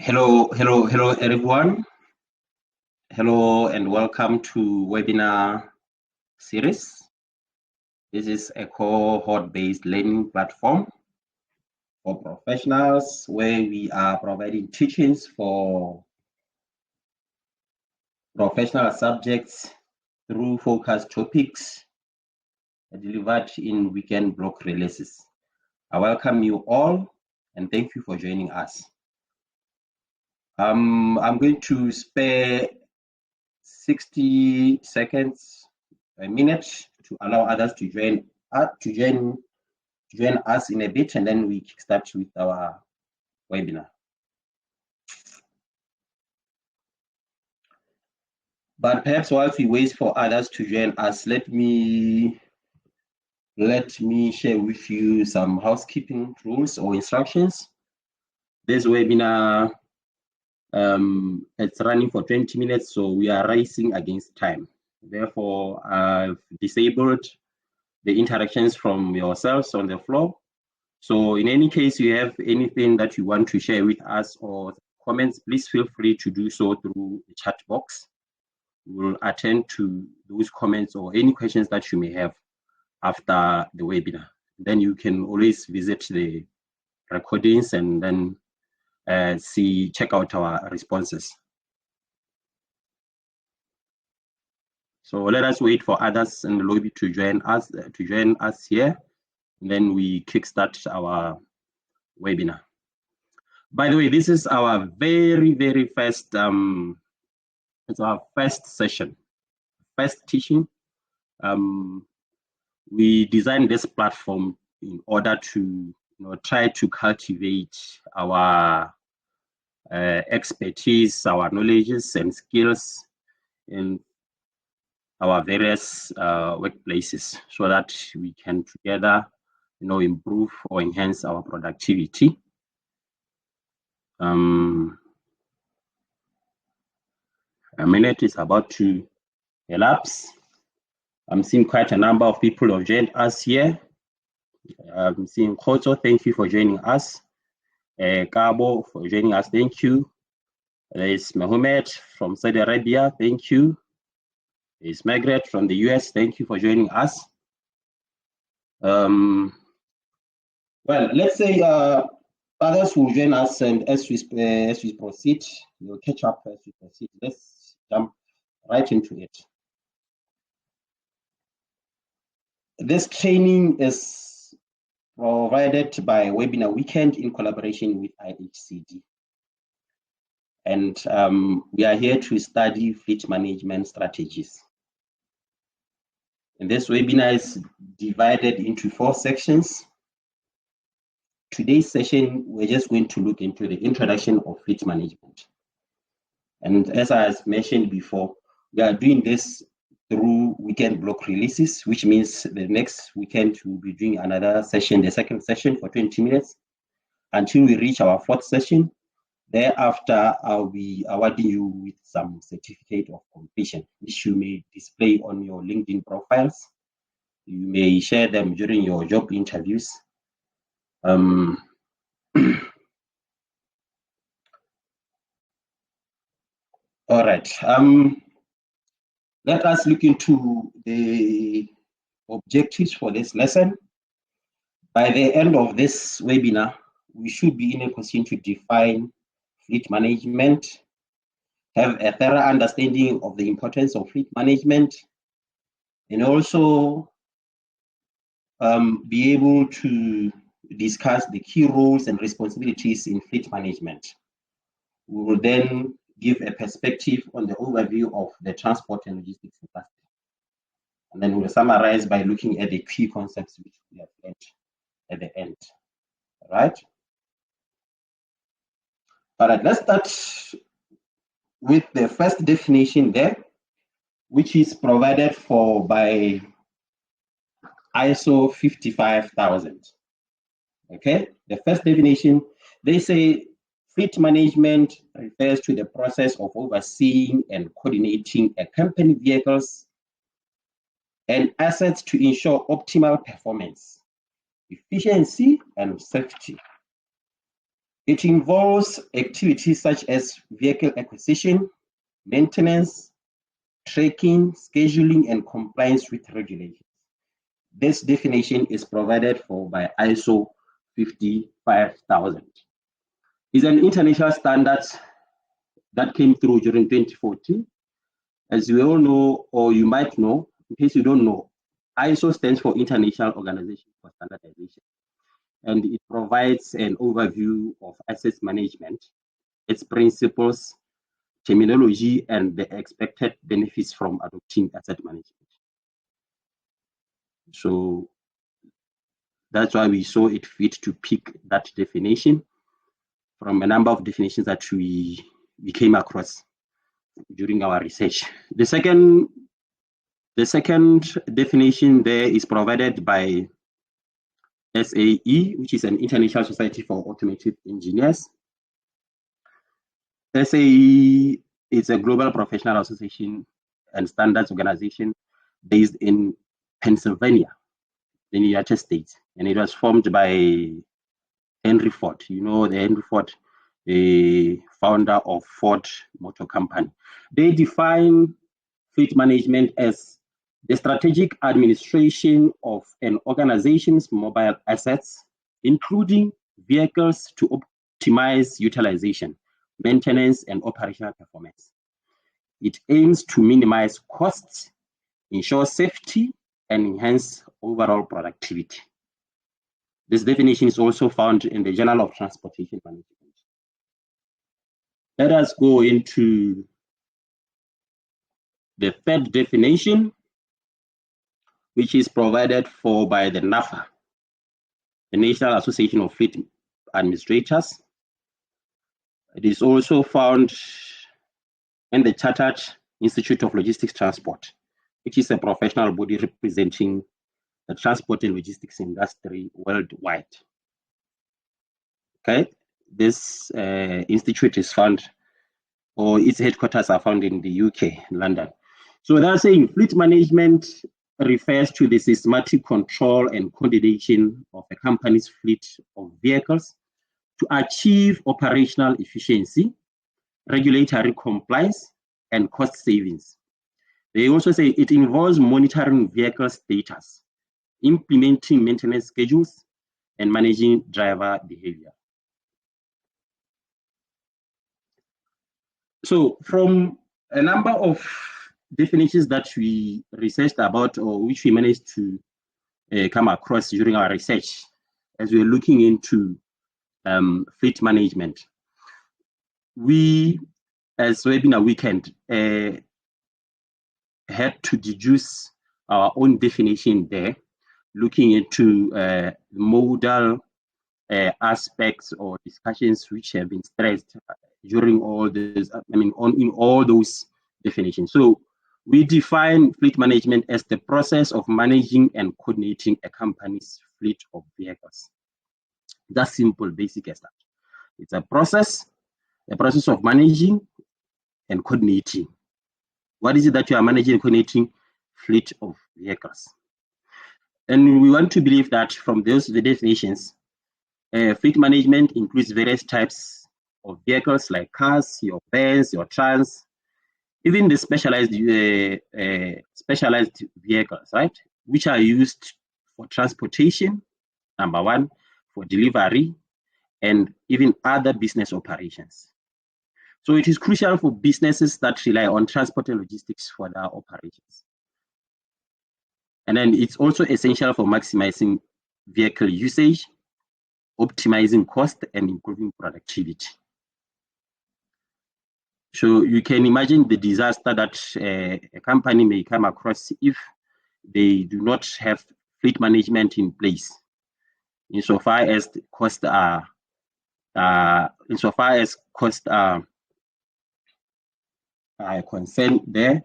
Hello everyone. Hello and welcome to webinar series. This is a cohort-based learning platform for professionals where we are providing teachings for professional subjects through focused topics delivered in weekend block releases. I welcome you all and thank you for joining us. I'm going to spare 60 seconds, a minute to allow others to join us in a bit, and then we kickstart with our webinar. But perhaps whilst we wait for others to join us, let me share with you some housekeeping rules or instructions. This webinar it's running for 20 minutes, so we are racing against time. Therefore, I've disabled the interactions from yourselves on the floor. So in any case you have anything that you want to share with us or comments, please feel free to do so through the chat box. We'll attend to those comments or any questions that you may have after the webinar. Then you can always visit the recordings and then check out our responses. So let us wait for others in the lobby to join us here, and then we kickstart our webinar. By the way, this is our very first it's our first session, first teaching. We designed this platform in order to try to cultivate our expertise, our knowledges and skills in our various workplaces, so that we can together improve or enhance our productivity. A minute is about to elapse. I'm seeing quite a number of people have joined us here. I'm seeing Khoto, thank you for joining us. Kabo for joining us, thank you. There's Mohammed from Saudi Arabia, thank you. There's Margaret from the US, thank you for joining us. Well, let's say others will join us, and as we proceed, we'll catch up as we proceed. Let's jump right into it. This training is provided by Webinar Weekend in collaboration with IHCD. And we are here to study fleet management strategies. And this webinar is divided into 4 sections. Today's session, we're just going to look into the introduction of fleet management. And as I mentioned before, we are doing this through weekend block releases, which means the next weekend we'll be doing another session, the second session for 20 minutes, until we reach our 4th session. Thereafter, I'll be awarding you with some certificate of completion, which you may display on your LinkedIn profiles. You may share them during your job interviews. All right. Let us look into the objectives for this lesson. By the end of this webinar, we should be in a position to define fleet management, have a thorough understanding of the importance of fleet management, and also be able to discuss the key roles and responsibilities in fleet management. We will then give a perspective on the overview of the transport and logistics industry. And then we'll summarize by looking at the key concepts which we have learned at the end. All right? All right, let's start with the first definition there, which is provided for by ISO 55000. Okay, the first definition, they say fleet management refers to the process of overseeing and coordinating a company vehicles and assets to ensure optimal performance, efficiency, and safety. It involves activities such as vehicle acquisition, maintenance, tracking, scheduling, and compliance with regulations. This definition is provided for by ISO 55000. It's an international standard that came through during 2014. As we all know, or you might know, in case you don't know, ISO stands for International Organization for Standardization, and it provides an overview of asset management, its principles, terminology, and the expected benefits from adopting asset management. So that's why we saw it fit to pick that definition from a number of definitions that we came across during our research. The second definition there is provided by SAE, which is an International Society for Automotive Engineers. SAE is a global professional association and standards organization based in Pennsylvania, in the United States, and it was formed by Henry Ford. You know the Henry Ford, the founder of Ford Motor Company. They define fleet management as the strategic administration of an organization's mobile assets, including vehicles, to optimize utilization, maintenance, and operational performance. It aims to minimize costs, ensure safety, and enhance overall productivity. This definition is also found in the Journal of Transportation Management. Let us go into the third definition, which is provided for by the NAFA, the National Association of Fleet Administrators. It is also found in the Chartered Institute of Logistics Transport, which is a professional body representing the transport and logistics industry worldwide. Okay, this institute is found, or its headquarters are found in the UK, London. So they're saying fleet management refers to the systematic control and coordination of a company's fleet of vehicles to achieve operational efficiency, regulatory compliance, and cost savings. They also say it involves monitoring vehicle status, implementing maintenance schedules, and managing driver behavior. So from a number of definitions that we researched about, or which we managed to come across during our research, as we were looking into fleet management, we, as Webinar Weekend, had to deduce our own definition there, looking into modal aspects or discussions which have been stressed during all this, in all those definitions. So we define fleet management as the process of managing and coordinating a company's fleet of vehicles. That's simple, basic as that. It's a process of managing and coordinating. What is it that you are managing and coordinating? Fleet of vehicles. And we want to believe that from the definitions, fleet management includes various types of vehicles like cars, your vans, your trans, even the specialized vehicles, right? Which are used for transportation, number one, for delivery, and even other business operations. So it is crucial for businesses that rely on transport and logistics for their operations. And then it's also essential for maximizing vehicle usage, optimizing cost, and improving productivity. So you can imagine the disaster that a company may come across if they do not have fleet management in place, insofar as costs are concerned there,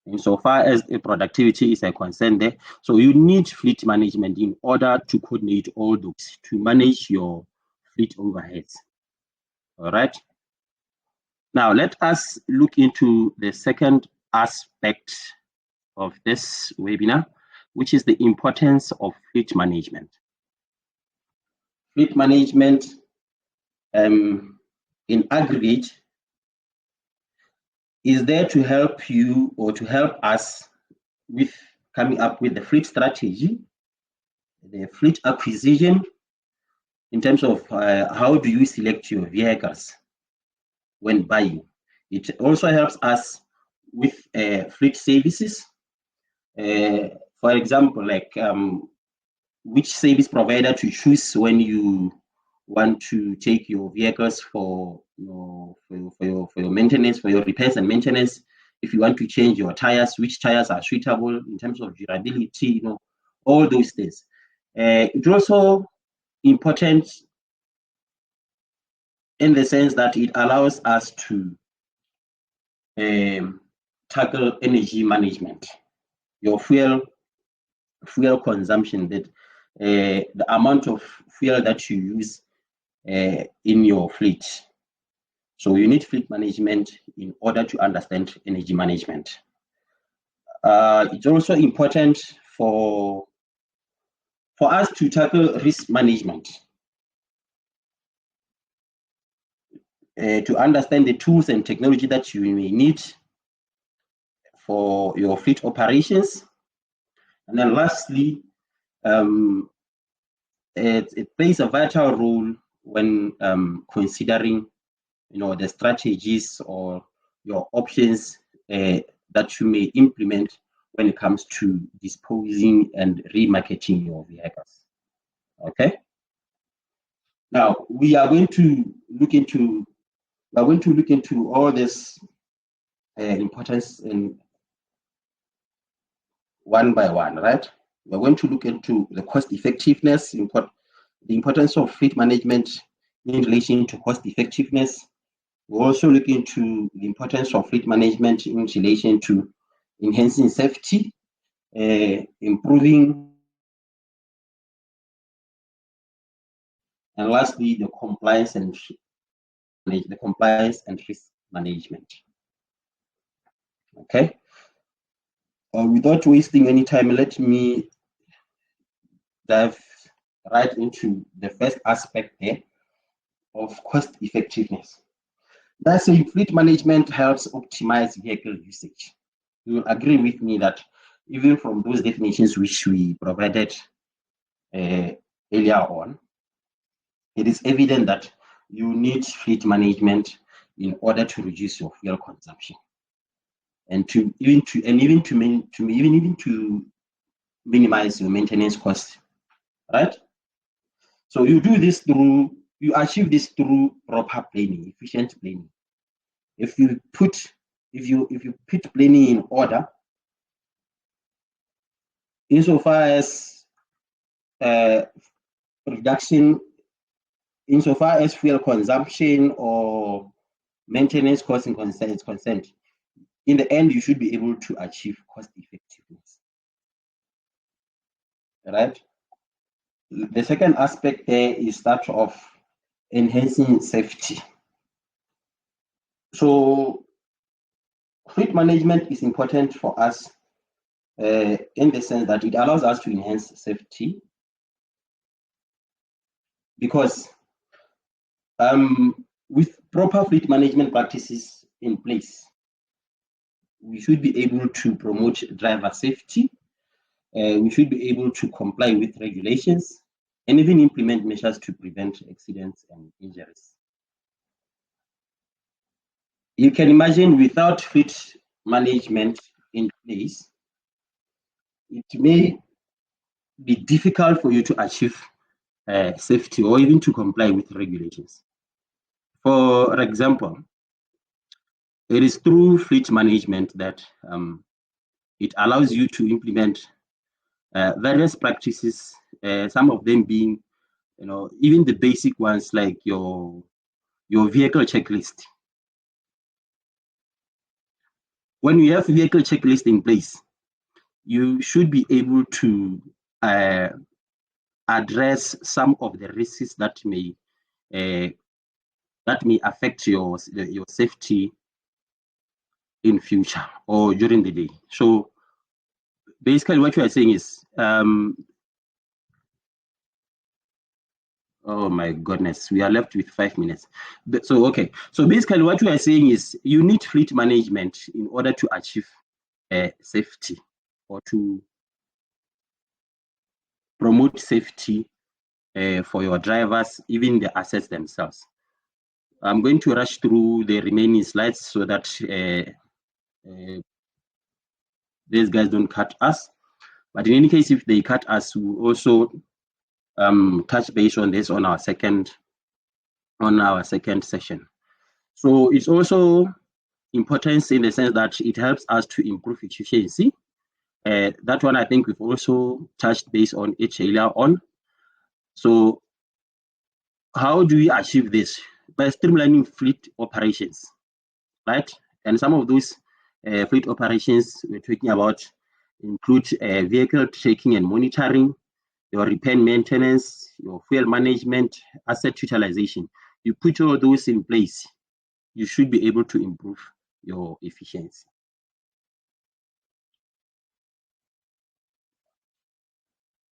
insofar as the productivity is a concern there. So you need fleet management in order to coordinate all those, to manage your fleet overheads. All right. Now let us look into the second aspect of this webinar, which is the importance of fleet management. Fleet management in aggregate is there to help you or to help us with coming up with the fleet strategy, the fleet acquisition, in terms of how do you select your vehicles when buying. It also helps us with fleet services. For example, like which service provider to choose when you want to take your vehicles for your maintenance, for your repairs and maintenance. If you want to change your tires, which tires are suitable in terms of durability, all those things. It's also important in the sense that it allows us to tackle energy management, your fuel consumption, that the amount of fuel that you use in your fleet. So you need fleet management in order to understand energy management. It's also important for us to tackle risk management, to understand the tools and technology that you may need for your fleet operations. And then lastly, it plays a vital role when considering the strategies or your options that you may implement when it comes to disposing and remarketing your vehicles. Okay. Now we are going to look into all this importance in one by one, right? We're going to look into the cost effectiveness, the importance of fleet management in relation to cost effectiveness. We'll also look into the importance of fleet management in relation to enhancing safety, improving, and lastly, the compliance and risk management. Okay. Without wasting any time, let me dive right into the first aspect there of cost effectiveness. That's saying fleet management helps optimize vehicle usage. You will agree with me that even from those definitions which we provided earlier on, it is evident that you need fleet management in order to reduce your fuel consumption and to minimize your maintenance costs, right? So you achieve this through proper planning, efficient planning. If you put planning in order, insofar as reduction, insofar as fuel consumption or maintenance costs is concerned, in the end, you should be able to achieve cost effectiveness, right? The second aspect there is that of enhancing safety. So fleet management is important for us in the sense that it allows us to enhance safety, because with proper fleet management practices in place, we should be able to promote driver safety. We should be able to comply with regulations and even implement measures to prevent accidents and injuries. You can imagine without fleet management in place, it may be difficult for you to achieve safety or even to comply with regulations. For example, it is through fleet management that it allows you to implement various practices, some of them being, even the basic ones like your vehicle checklist. When you have vehicle checklist in place, you should be able to address some of the risks that may affect your safety in future or during the day. So basically what you are saying is Oh my goodness, we are left with 5 minutes. So, okay. So basically what we are saying is you need fleet management in order to achieve safety or to promote safety for your drivers, even the assets themselves. I'm going to rush through the remaining slides so that these guys don't cut us. But in any case, if they cut us, we will also touch base on this on our second session. So it's also important in the sense that it helps us to improve efficiency. That one I think we've also touched base on it earlier on. So how do we achieve this? By streamlining fleet operations, right? And some of those fleet operations we're talking about include vehicle tracking and monitoring, your repair maintenance, your fuel management, asset utilization. You put all those in place, you should be able to improve your efficiency.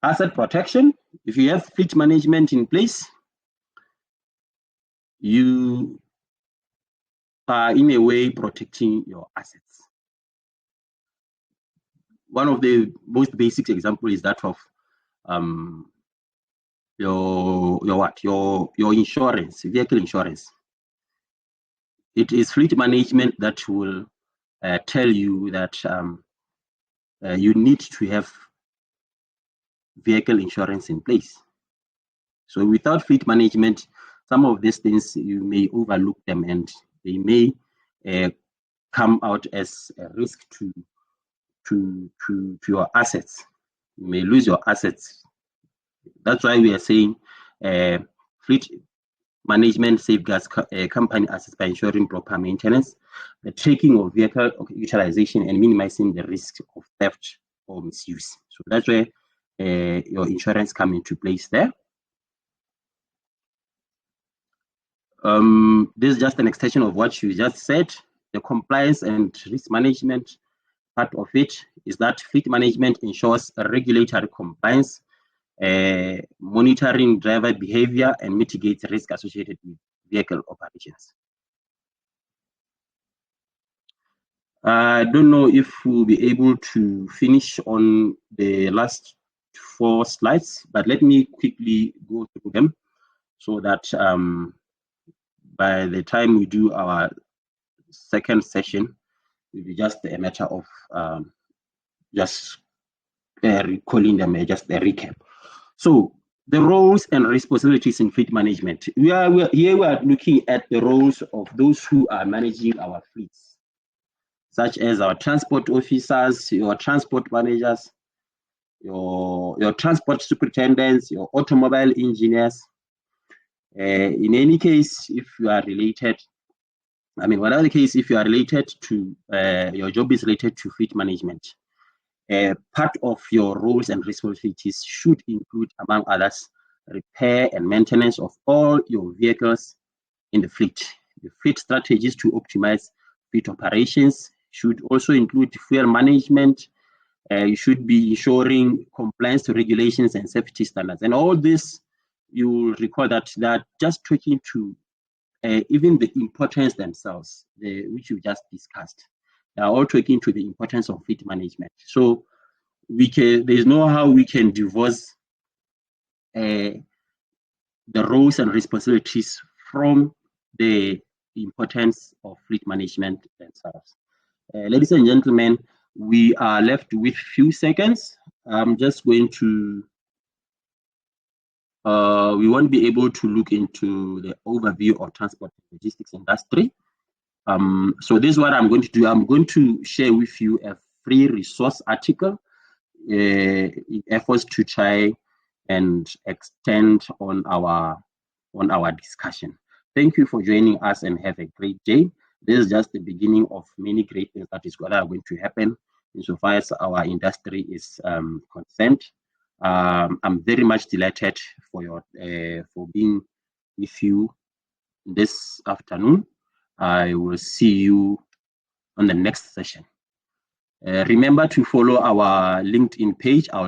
Asset protection, if you have fleet management in place, you are in a way protecting your assets. One of the most basic examples is that of your insurance, vehicle insurance. It is fleet management that will tell you that you need to have vehicle insurance in place. So without fleet management, some of these things you may overlook them and they may come out as a risk to your assets. You may lose your assets. That's why we are saying fleet management safeguards company assets by ensuring proper maintenance, the tracking of vehicle utilization, and minimizing the risk of theft or misuse. So that's where your insurance come into place there. This is just an extension of what you just said. The compliance and risk management part of it is that fleet management ensures regulatory compliance, monitoring driver behavior, and mitigates risk associated with vehicle operations. I don't know if we'll be able to finish on the last 4 slides, but let me quickly go through them so that by the time we do our second session, it will be just a matter of just recalling them, just a recap. So the roles and responsibilities in fleet management. Here we are looking at the roles of those who are managing our fleets, such as our transport officers, your transport managers, your transport superintendents, your automobile engineers. In any case, if you are related, whatever the case, if you are related to, your job is related to fleet management, part of your roles and responsibilities should include, among others, repair and maintenance of all your vehicles in the fleet. The fleet strategies to optimize fleet operations should also include fuel management. You should be ensuring compliance to regulations and safety standards. And all this, you will recall that they're just talking to even the importance themselves, which you just discussed. They are all talking to the importance of fleet management. So there's no how we can divorce the roles and responsibilities from the importance of fleet management themselves. Ladies and gentlemen, we are left with few seconds. I'm just going to, we won't be able to look into the overview of transport and logistics industry. So this is what I'm going to do. I'm going to share with you a free resource article in efforts to try and extend on our discussion. Thank you for joining us and have a great day. This is just the beginning of many great things that is going to happen insofar as our industry is concerned. I'm very much delighted for being with you this afternoon. I will see you on the next session. Remember to follow our LinkedIn page. I'll